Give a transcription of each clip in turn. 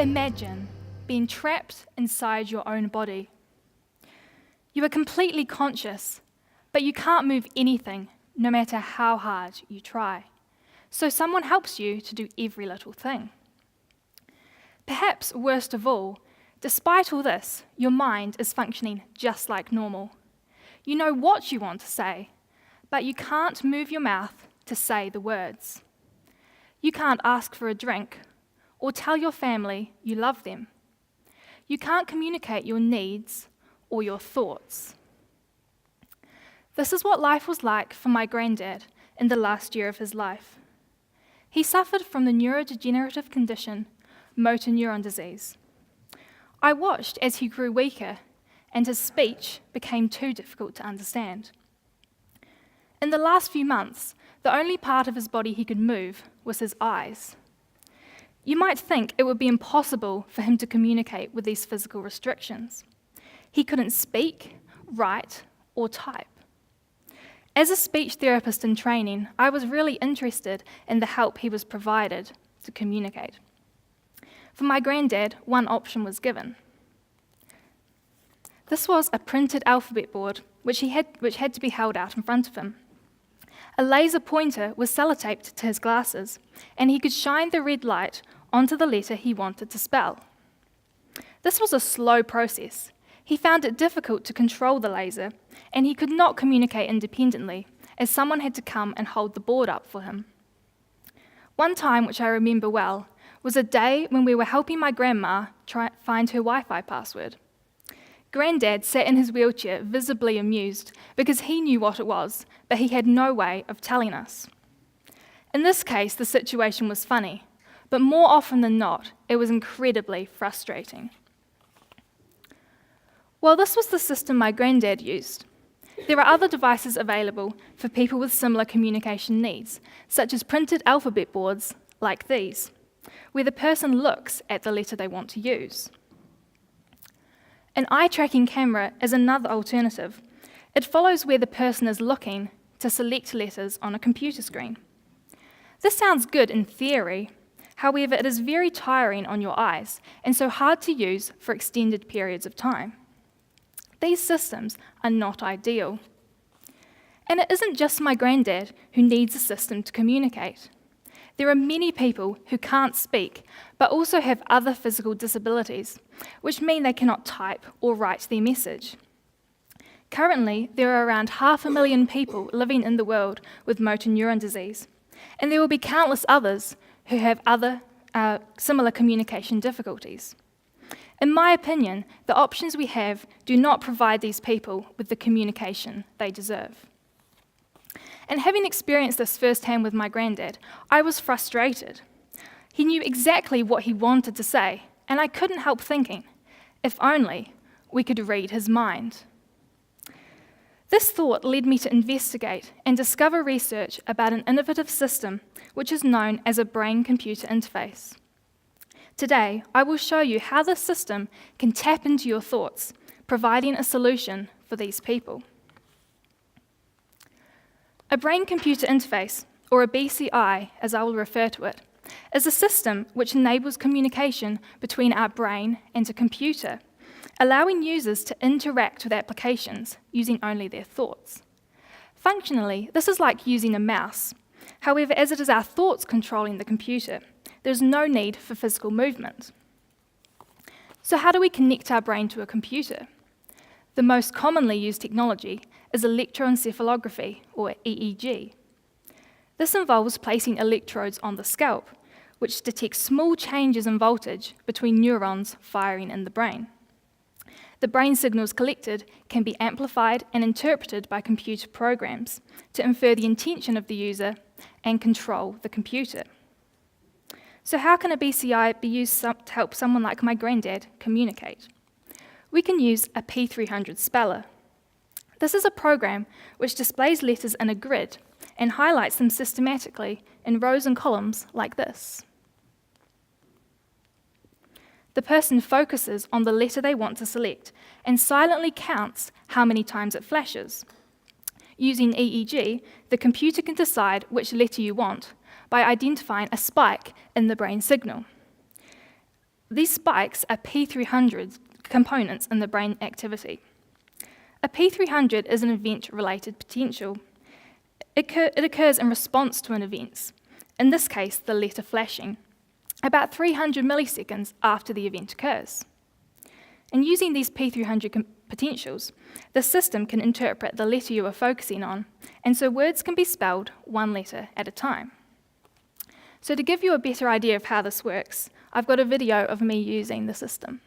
Imagine being trapped inside your own body. You are completely conscious, but you can't move anything, no matter how hard you try. So someone helps you to do every little thing. Perhaps worst of all, despite all this, your mind is functioning just like normal. You know what you want to say, but you can't move your mouth to say the words. You can't ask for a drink or tell your family you love them. You can't communicate your needs or your thoughts. This is what life was like for my granddad in the last year of his life. He suffered from the neurodegenerative condition, motor neuron disease. I watched as he grew weaker and his speech became too difficult to understand. In the last few months, the only part of his body he could move was his eyes. You might think it would be impossible for him to communicate with these physical restrictions. He couldn't speak, write, or type. As a speech therapist in training, I was really interested in the help he was provided to communicate. For my granddad, one option was given. This was a printed alphabet board which had to be held out in front of him. A laser pointer was sellotaped to his glasses, and he could shine the red light onto the letter he wanted to spell. This was a slow process. He found it difficult to control the laser, and he could not communicate independently, as someone had to come and hold the board up for him. One time, which I remember well, was a day when we were helping my grandma find her Wi-Fi password. Granddad sat in his wheelchair, visibly amused, because he knew what it was, but he had no way of telling us. In this case, the situation was funny, but more often than not, it was incredibly frustrating. While this was the system my granddad used, there are other devices available for people with similar communication needs, such as printed alphabet boards like these, where the person looks at the letter they want to use. An eye-tracking camera is another alternative. It follows where the person is looking to select letters on a computer screen. This sounds good in theory, however, it is very tiring on your eyes and so hard to use for extended periods of time. These systems are not ideal. And it isn't just my granddad who needs a system to communicate. There are many people who can't speak, but also have other physical disabilities, which mean they cannot type or write their message. Currently, there are around 500,000 people living in the world with motor neuron disease, and there will be countless others who have other similar communication difficulties. In my opinion, the options we have do not provide these people with the communication they deserve. And having experienced this firsthand with my granddad, I was frustrated. He knew exactly what he wanted to say, and I couldn't help thinking, if only we could read his mind. This thought led me to investigate and discover research about an innovative system which is known as a brain-computer interface. Today, I will show you how this system can tap into your thoughts, providing a solution for these people. A brain-computer interface, or a BCI as I will refer to it, is a system which enables communication between our brain and a computer, allowing users to interact with applications using only their thoughts. Functionally, this is like using a mouse. However, as it is our thoughts controlling the computer, there's no need for physical movement. So how do we connect our brain to a computer? The most commonly used technology is electroencephalography, or EEG. This involves placing electrodes on the scalp, which detects small changes in voltage between neurons firing in the brain. The brain signals collected can be amplified and interpreted by computer programs to infer the intention of the user and control the computer. So how can a BCI be used to help someone like my granddad communicate? We can use a P300 speller. This is a program which displays letters in a grid and highlights them systematically in rows and columns like this. The person focuses on the letter they want to select and silently counts how many times it flashes. Using EEG, the computer can decide which letter you want by identifying a spike in the brain signal. These spikes are P300 components in the brain activity. A P300 is an event-related potential. It occurs in response to an event, in this case, the letter flashing, about 300 milliseconds after the event occurs. And using these P300 potentials, the system can interpret the letter you are focusing on, and so words can be spelled one letter at a time. So to give you a better idea of how this works, I've got a video of me using the system.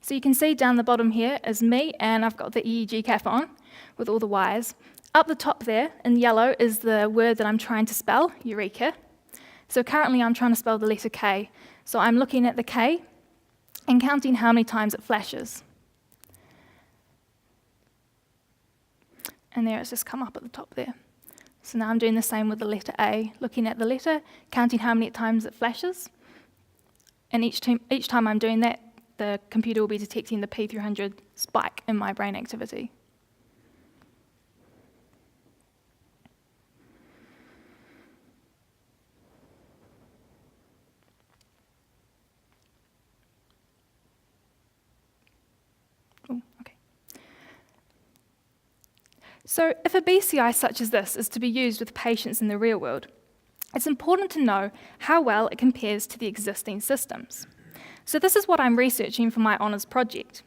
So you can see down the bottom here is me, and I've got the EEG cap on with all the wires. Up the top there, in yellow, is the word that I'm trying to spell, Eureka. So currently I'm trying to spell the letter K. So I'm looking at the K and counting how many times it flashes. And there it's just come up at the top there. So now I'm doing the same with the letter A, looking at the letter, counting how many times it flashes. And each time I'm doing that, the computer will be detecting the P300 spike in my brain activity. So if a BCI such as this is to be used with patients in the real world, it's important to know how well it compares to the existing systems. So this is what I'm researching for my honours project.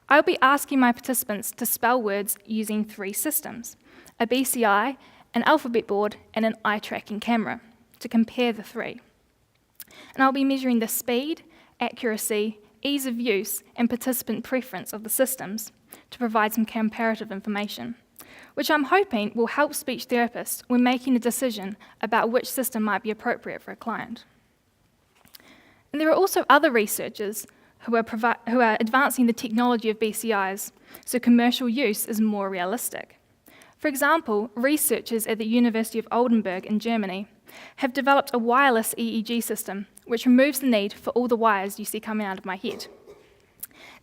I'll be asking my participants to spell words using 3 systems, a BCI, an alphabet board, and an eye-tracking camera, to compare the 3. And I'll be measuring the speed, accuracy, ease of use, and participant preference of the systems to provide some comparative information, which I'm hoping will help speech therapists when making a decision about which system might be appropriate for a client. And there are also other researchers who are advancing the technology of BCIs, so commercial use is more realistic. For example, researchers at the University of Oldenburg in Germany have developed a wireless EEG system which removes the need for all the wires you see coming out of my head.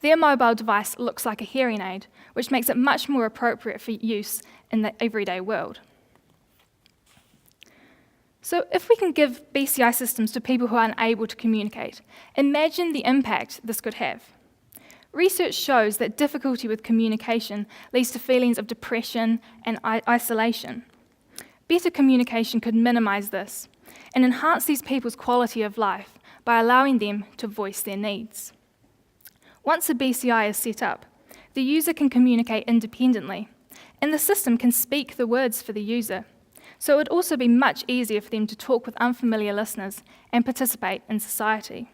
Their mobile device looks like a hearing aid, which makes it much more appropriate for use in the everyday world. So if we can give BCI systems to people who are unable to communicate, imagine the impact this could have. Research shows that difficulty with communication leads to feelings of depression and isolation. Better communication could minimize this and enhance these people's quality of life by allowing them to voice their needs. Once a BCI is set up, the user can communicate independently, and the system can speak the words for the user. So it would also be much easier for them to talk with unfamiliar listeners and participate in society.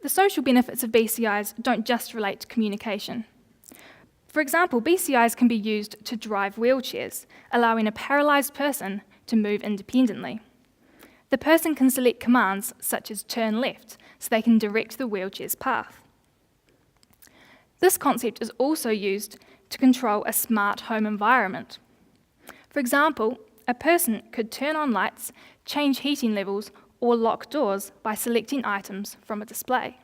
The social benefits of BCIs don't just relate to communication. For example, BCIs can be used to drive wheelchairs, allowing a paralysed person to move independently. The person can select commands such as turn left, so they can direct the wheelchair's path. This concept is also used to control a smart home environment. For example, a person could turn on lights, change heating levels, or lock doors by selecting items from a display.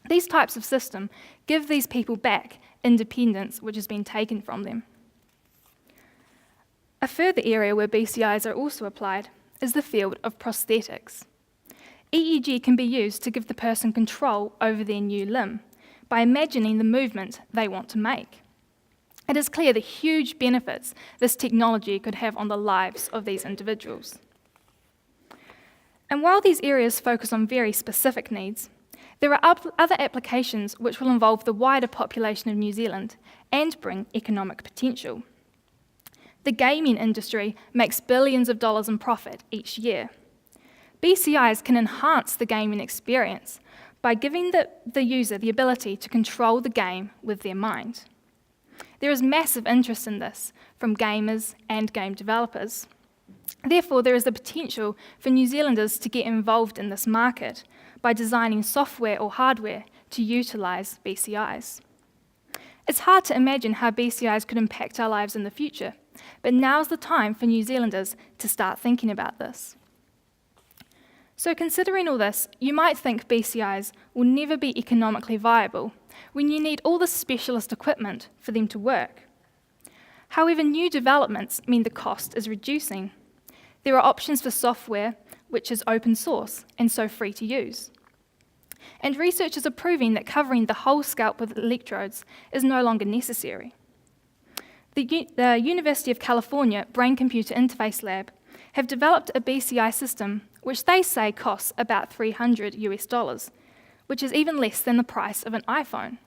These types of systems give these people back independence which has been taken from them. A further area where BCIs are also applied is the field of prosthetics. EEG can be used to give the person control over their new limb by imagining the movement they want to make. It is clear the huge benefits this technology could have on the lives of these individuals. And while these areas focus on very specific needs, there are other applications which will involve the wider population of New Zealand and bring economic potential. The gaming industry makes billions of dollars in profit each year. BCIs can enhance the gaming experience by giving the user the ability to control the game with their mind. There is massive interest in this from gamers and game developers. Therefore, there is the potential for New Zealanders to get involved in this market by designing software or hardware to utilise BCIs. It's hard to imagine how BCIs could impact our lives in the future, but now's the time for New Zealanders to start thinking about this. So considering all this, you might think BCIs will never be economically viable when you need all the specialist equipment for them to work. However, new developments mean the cost is reducing. There are options for software, which is open source and so free to use. And researchers are proving that covering the whole scalp with electrodes is no longer necessary. The University of California Brain-Computer Interface Lab have developed a BCI system which they say costs about $300, which is even less than the price of an iPhone.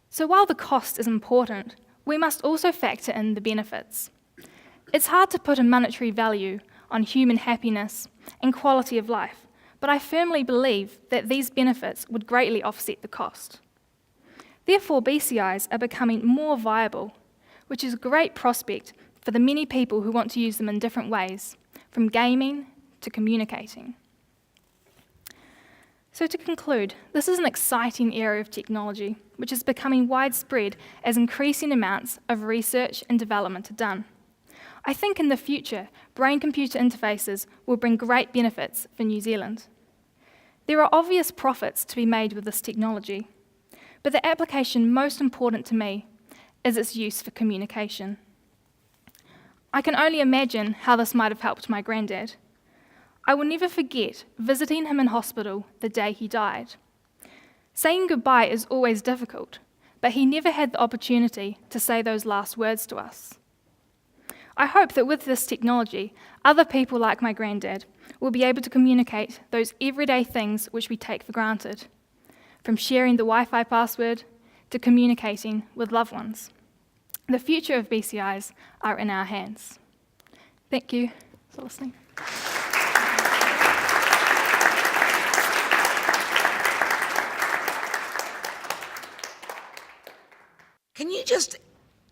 So while the cost is important, we must also factor in the benefits. It's hard to put a monetary value on human happiness and quality of life, but I firmly believe that these benefits would greatly offset the cost. Therefore, BCIs are becoming more viable, which is a great prospect for the many people who want to use them in different ways, from gaming to communicating. So to conclude, this is an exciting area of technology, which is becoming widespread as increasing amounts of research and development are done. I think in the future, brain-computer interfaces will bring great benefits for New Zealand. There are obvious profits to be made with this technology, but the application most important to me is its use for communication. I can only imagine how this might have helped my granddad. I will never forget visiting him in hospital the day he died. Saying goodbye is always difficult, but he never had the opportunity to say those last words to us. I hope that with this technology, other people like my granddad will be able to communicate those everyday things which we take for granted, from sharing the Wi-Fi password to communicating with loved ones. The future of BCIs are in our hands. Thank you for listening. Can you just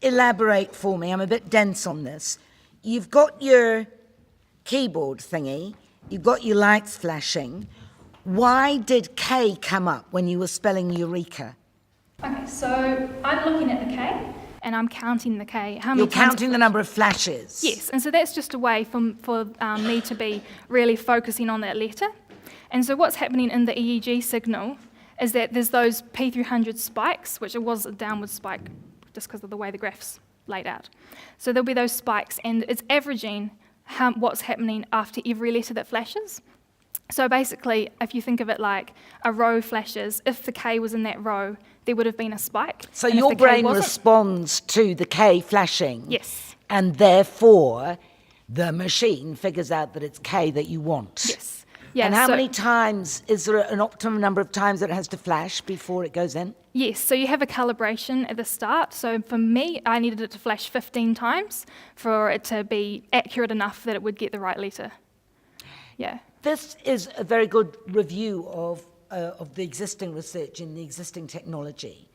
elaborate for me? I'm a bit dense on this. You've got your keyboard thingy, you've got your lights flashing. Why did K come up when you were spelling Eureka? Okay, so I'm looking at the K and I'm counting the K. You're counting the number of flashes? Yes, and so that's just a way for me to be really focusing on that letter. And so what's happening in the EEG signal is that there's those P300 spikes, which it was a downward spike just because of the way the graph's laid out. So there'll be those spikes, and it's averaging what's happening after every letter that flashes. So basically, if you think of it like a row flashes, if the K was in that row, there would have been a spike. So your brain responds to the K flashing? Yes. And therefore, the machine figures out that it's K that you want? Yes. Yeah, and how many times, is there an optimum number of times that it has to flash before it goes in? Yes, so you have a calibration at the start. So for me, I needed it to flash 15 times for it to be accurate enough that it would get the right letter. Yeah. This is a very good review of the existing research and the existing technology.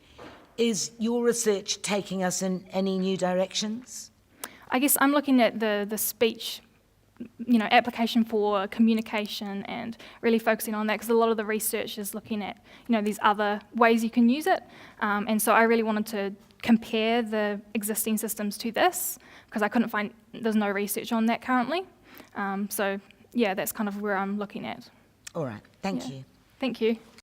Is your research taking us in any new directions? I guess I'm looking at the speech, application for communication and really focusing on that because a lot of the research is looking at, these other ways you can use it. And so I really wanted to compare the existing systems to this because I couldn't find, there's no research on that currently. So yeah, that's kind of where I'm looking at. All right, thank you. Thank you.